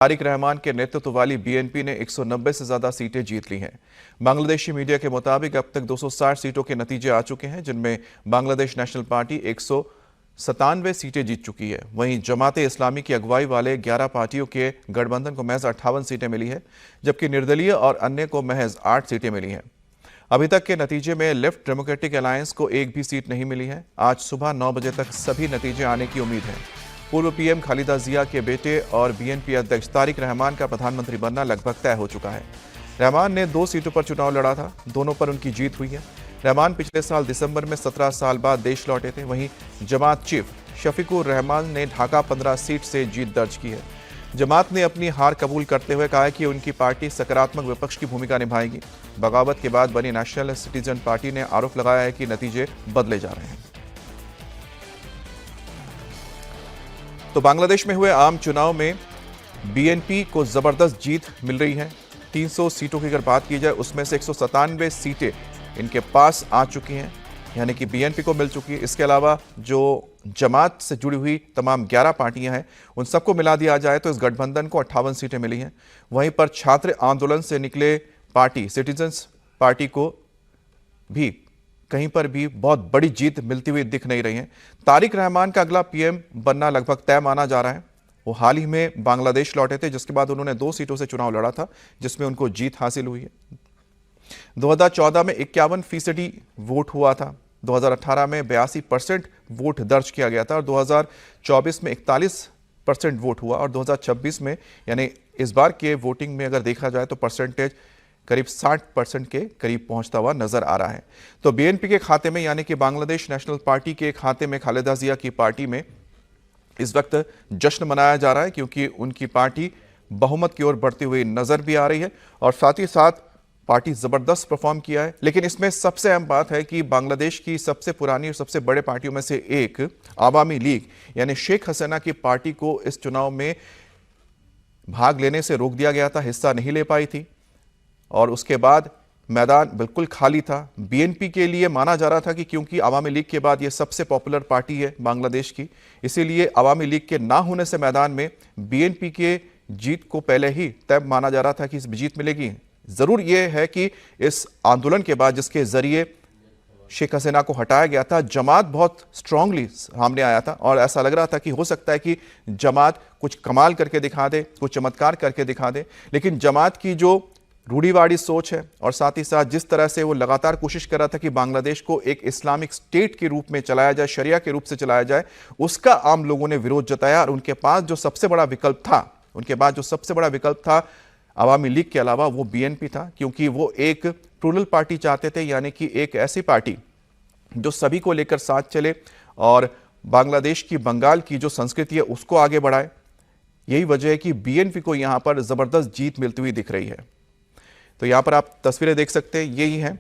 तारिक रहमान के नेतृत्व वाली बीएनपी ने 190 से ज्यादा सीटें जीत ली हैं। बांग्लादेशी मीडिया के मुताबिक अब तक 260 सीटों के नतीजे आ चुके हैं, जिनमें बांग्लादेश नेशनल पार्टी 197 सीटें जीत चुकी है। वहीं जमाते इस्लामी की अगुवाई वाले 11 पार्टियों के गठबंधन को महज 58 सीटें मिली है, जबकि निर्दलीय और अन्य को महज 8 सीटें मिली हैं। अभी तक के नतीजे में लेफ्ट डेमोक्रेटिक अलायंस को एक भी सीट नहीं मिली है। आज सुबह 9 बजे तक सभी नतीजे आने की उम्मीद है। पूर्व पीएम खालिदा जिया के बेटे और बीएनपी अध्यक्ष तारिक रहमान का प्रधानमंत्री बनना लगभग तय हो चुका है। रहमान ने 2 सीटों पर चुनाव लड़ा था, दोनों पर उनकी जीत हुई है। रहमान पिछले साल दिसंबर में 17 साल बाद देश लौटे थे। वहीं जमात चीफ शफीकुर रहमान ने ढाका 15 सीट से जीत दर्ज की है। जमात ने अपनी हार कबूल करते हुए कहा है कि उनकी पार्टी सकारात्मक विपक्ष की भूमिका निभाएगी। बगावत के बाद बनी नेशनल सिटीजन पार्टी ने आरोप लगाया है कि नतीजे बदले जा रहे हैं। तो बांग्लादेश में हुए आम चुनाव में बीएनपी को जबरदस्त जीत मिल रही है। 300 सीटों की अगर बात की जाए, उसमें से 197 सीटें इनके पास आ चुकी हैं, यानी कि बीएनपी को मिल चुकी है। इसके अलावा जो जमात से जुड़ी हुई तमाम 11 पार्टियां हैं, उन सबको मिला दिया जाए तो इस गठबंधन को 58 सीटें मिली हैं। वहीं पर छात्र आंदोलन से निकले पार्टी सिटीजन्स पार्टी को भी कहीं पर भी बहुत बड़ी जीत मिलती हुई दिख नहीं रही है। तारिक रहमान का अगला पीएम बनना लगभग तय माना जा रहा है। वो हाल ही में बांग्लादेश लौटे थे, जिसके बाद उन्होंने 2 सीटों से चुनाव लड़ा था, जिसमें उनको जीत हासिल हुई है। 2014 में 51% वोट हुआ था। 2018 में 82% वोट दर्ज किया गया था और 2024 में 41% वोट हुआ और 2026 में, यानी इस बार के वोटिंग में अगर देखा जाए तो परसेंटेज करीब 60% के करीब पहुंचता हुआ नजर आ रहा है। तो बीएनपी के खाते में, यानी कि बांग्लादेश नेशनल पार्टी के खाते में खालिदा जिया की पार्टी में इस वक्त जश्न मनाया जा रहा है, क्योंकि उनकी पार्टी बहुमत की ओर बढ़ती हुई नजर भी आ रही है और साथ ही साथ पार्टी जबरदस्त परफॉर्म किया है। लेकिन इसमें सबसे अहम बात है कि बांग्लादेश की सबसे पुरानी और सबसे बड़े पार्टियों में से एक आवामी लीग, यानी शेख हसीना की पार्टी को इस चुनाव में भाग लेने से रोक दिया गया था, हिस्सा नहीं ले पाई थी और उसके बाद मैदान बिल्कुल खाली था। बीएनपी के लिए माना जा रहा था कि क्योंकि आवामी लीग के बाद ये सबसे पॉपुलर पार्टी है बांग्लादेश की, इसीलिए आवामी लीग के ना होने से मैदान में बीएनपी के जीत को पहले ही तय माना जा रहा था कि इस जीत मिलेगी। जरूर ये है कि इस आंदोलन के बाद, जिसके जरिए शेख हसीना को हटाया गया था, जमात बहुत स्ट्रांगली सामने आया था और ऐसा लग रहा था कि हो सकता है कि जमात कुछ कमाल करके दिखा दे, कुछ चमत्कार करके दिखा दे। लेकिन जमात की जो रूढ़िवादी सोच है और साथ ही साथ जिस तरह से वो लगातार कोशिश कर रहा था कि बांग्लादेश को एक इस्लामिक स्टेट के रूप में चलाया जाए, शरिया के रूप से चलाया जाए, उसका आम लोगों ने विरोध जताया और उनके पास जो सबसे बड़ा विकल्प था आवामी लीग के अलावा, वो बीएनपी था, क्योंकि वो एक प्लूरल पार्टी चाहते थे, यानी कि एक ऐसी पार्टी जो सभी को लेकर साथ चले और बांग्लादेश की, बंगाल की जो संस्कृति है उसको आगे बढ़ाए। यही वजह है कि बीएनपी को यहां पर जबरदस्त जीत मिलती हुई दिख रही है। तो यहां पर आप तस्वीरें देख सकते हैं, यही हैं।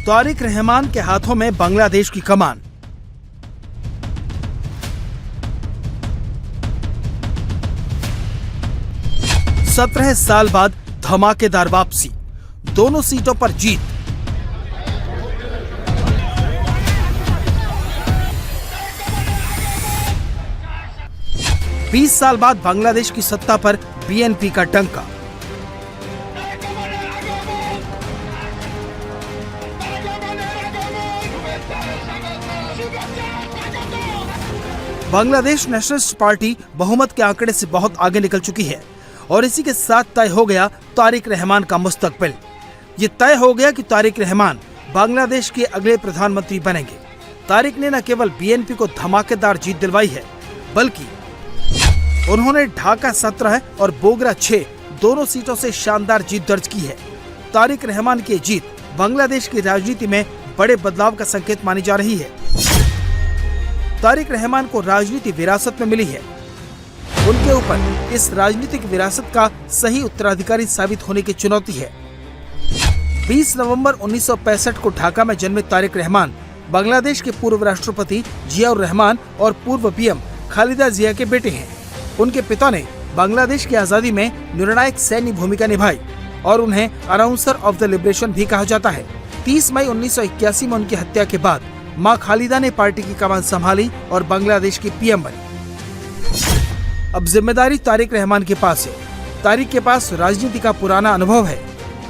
तारिक रहमान के हाथों में बांग्लादेश की कमान। सत्रह साल बाद धमाकेदार वापसी, दोनों सीटों पर जीत। बीस साल बाद बांग्लादेश की सत्ता पर बीएनपी का डंका। बांग्लादेश नेशनलिस्ट पार्टी बहुमत के आंकड़े से बहुत आगे निकल चुकी है और इसी के साथ तय हो गया तारिक रहमान का मुस्तकबिल। ये तय हो गया कि तारिक रहमान बांग्लादेश के अगले प्रधानमंत्री बनेंगे। तारिक ने न केवल बीएनपी को धमाकेदार जीत दिलवाई है, बल्कि उन्होंने ढाका 17 और बोगरा 6 दोनों सीटों से शानदार जीत दर्ज की है। तारिक रहमान की जीत बांग्लादेश की राजनीति में बड़े बदलाव का संकेत मानी जा रही है। तारिक रहमान को राजनीति विरासत में मिली है। उनके ऊपर इस राजनीतिक विरासत का सही उत्तराधिकारी साबित होने की चुनौती है। 20 नवंबर 1965 को ढाका में जन्मे तारिक रहमान बांग्लादेश के पूर्व राष्ट्रपति जियाउर रहमान और पूर्व पीएम खालिदा जिया के बेटे हैं। उनके पिता ने बांग्लादेश की आजादी में निर्णायक सैन्य भूमिका निभाई और उन्हें अनाउंसर ऑफ द लिबरेशन भी कहा जाता है। 30 मई 1981 में उनकी हत्या के बाद मां खालिदा ने पार्टी की कमान संभाली और बांग्लादेश की पीएम बनी। अब जिम्मेदारी तारिक रहमान के पास है। तारिक के पास राजनीति का पुराना अनुभव है।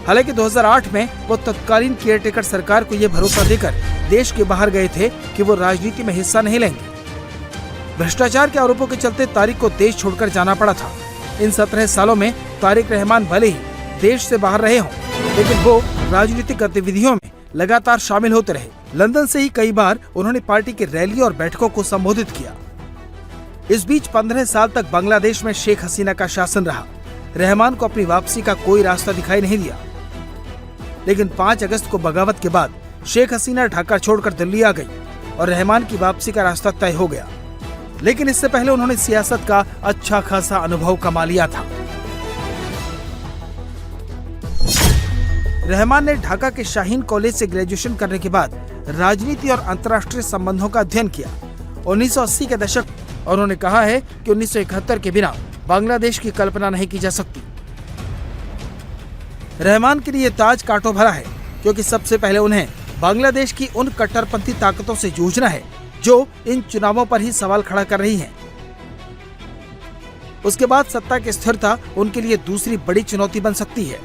हालांकि 2008 में वो तत्कालीन केयरटेकर सरकार को ये भरोसा देकर देश के बाहर गए थे कि वो राजनीति में हिस्सा नहीं लेंगे। भ्रष्टाचार के आरोपों के चलते तारिक को देश छोड़कर जाना पड़ा था। इन 17 सालों में तारिक रहमान भले ही देश से बाहर रहे हों, लेकिन वो राजनीतिक गतिविधियों में लगातार शामिल होते रहे। लंदन से ही कई बार उन्होंने पार्टी की रैली और बैठकों को संबोधित किया। इस बीच 15 साल तक बांग्लादेश में शेख हसीना का शासन रहा। रहमान को अपनी वापसी का कोई रास्ता दिखाई नहीं दिया, लेकिन 5 अगस्त को बगावत के बाद शेख हसीना ढाका छोड़कर दिल्ली आ गई और रहमान की वापसी का रास्ता तय हो गया। लेकिन इससे पहले उन्होंने सियासत का अच्छा खासा अनुभव कमा लिया था। रहमान ने ढाका के शाहीन कॉलेज से ग्रेजुएशन करने के बाद राजनीति और अंतर्राष्ट्रीय संबंधों का अध्ययन किया। 1980 के दशक उन्होंने कहा है कि 1971 के बिना बांग्लादेश की कल्पना नहीं की जा सकती। रहमान के लिए ताज कांटों भरा है, क्योंकि सबसे पहले उन्हें बांग्लादेश की उन कट्टरपंथी ताकतों से जूझना है जो इन चुनावों पर ही सवाल खड़ा कर रही हैं। उसके बाद सत्ता की स्थिरता उनके लिए दूसरी बड़ी चुनौती बन सकती है।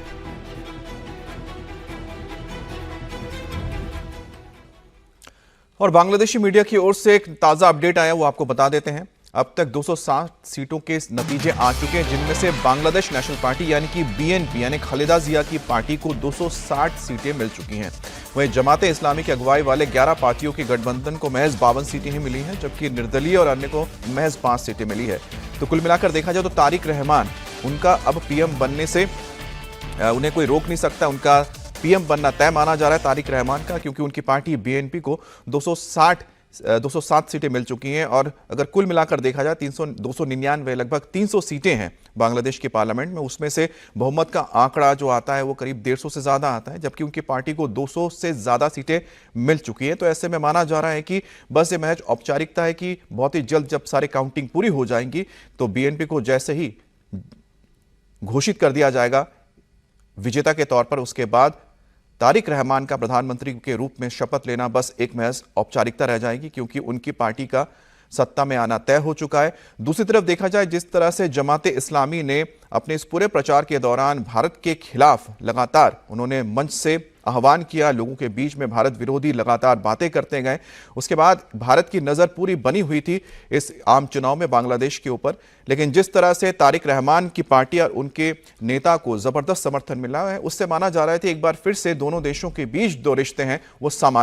और बांग्लादेशी मीडिया की ओर से एक ताजा अपडेट आया, वो आपको बता देते हैं। अब तक 260 सीटों के नतीजे आ चुके हैं, जिनमें से बांग्लादेश नेशनल पार्टी यानी कि बीएनपी यानी खालिदा जिया की पार्टी को 260 सीटें मिल चुकी हैं। वहीं जमाते इस्लामी की अगुवाई वाले 11 पार्टियों के गठबंधन को महज 52 सीटें ही मिली हैं, जबकि निर्दलीय और अन्य को महज 5 सीटें मिली है। तो कुल मिलाकर देखा जाए तो तारिक रहमान, उनका अब पीएम बनने से उन्हें कोई रोक नहीं सकता। उनका पीएम बनना तय माना जा रहा है तारिक रहमान का, क्योंकि उनकी पार्टी बीएनपी को 207 सीटें मिल चुकी हैं। और अगर कुल मिलाकर देखा जाए 299 लगभग 300 सीटें हैं बांग्लादेश के पार्लियामेंट में। उसमें से बहुमत का आंकड़ा जो आता है वो करीब 150 से ज़्यादा आता है, जबकि उनकी पार्टी को 200 से ज़्यादा सीटें मिल चुकी हैं। तो ऐसे में माना जा रहा है कि बस ये महज औपचारिकता है कि बहुत ही जल्द जब सारे काउंटिंग पूरी हो जाएंगी तो बीएनपी को जैसे ही घोषित कर दिया जाएगा विजेता के तौर पर, उसके बाद तारिक रहमान का प्रधानमंत्री के रूप में शपथ लेना बस एक महज औपचारिकता रह जाएगी, क्योंकि उनकी पार्टी का सत्ता में आना तय हो चुका है। दूसरी तरफ देखा जाए जिस तरह से जमाते इस्लामी ने अपने इस पूरे प्रचार के दौरान भारत के खिलाफ लगातार उन्होंने मंच से आह्वान किया, लोगों के बीच में भारत विरोधी लगातार बातें करते गए। उसके बाद भारत की नज़र पूरी बनी हुई थी इस आम चुनाव में बांग्लादेश के ऊपर। लेकिन जिस तरह से तारिक रहमान की पार्टी और उनके नेता को ज़बरदस्त समर्थन मिला है, उससे माना जा रहा है कि एक बार फिर से दोनों देशों के बीच जो रिश्ते हैं वो सामान्य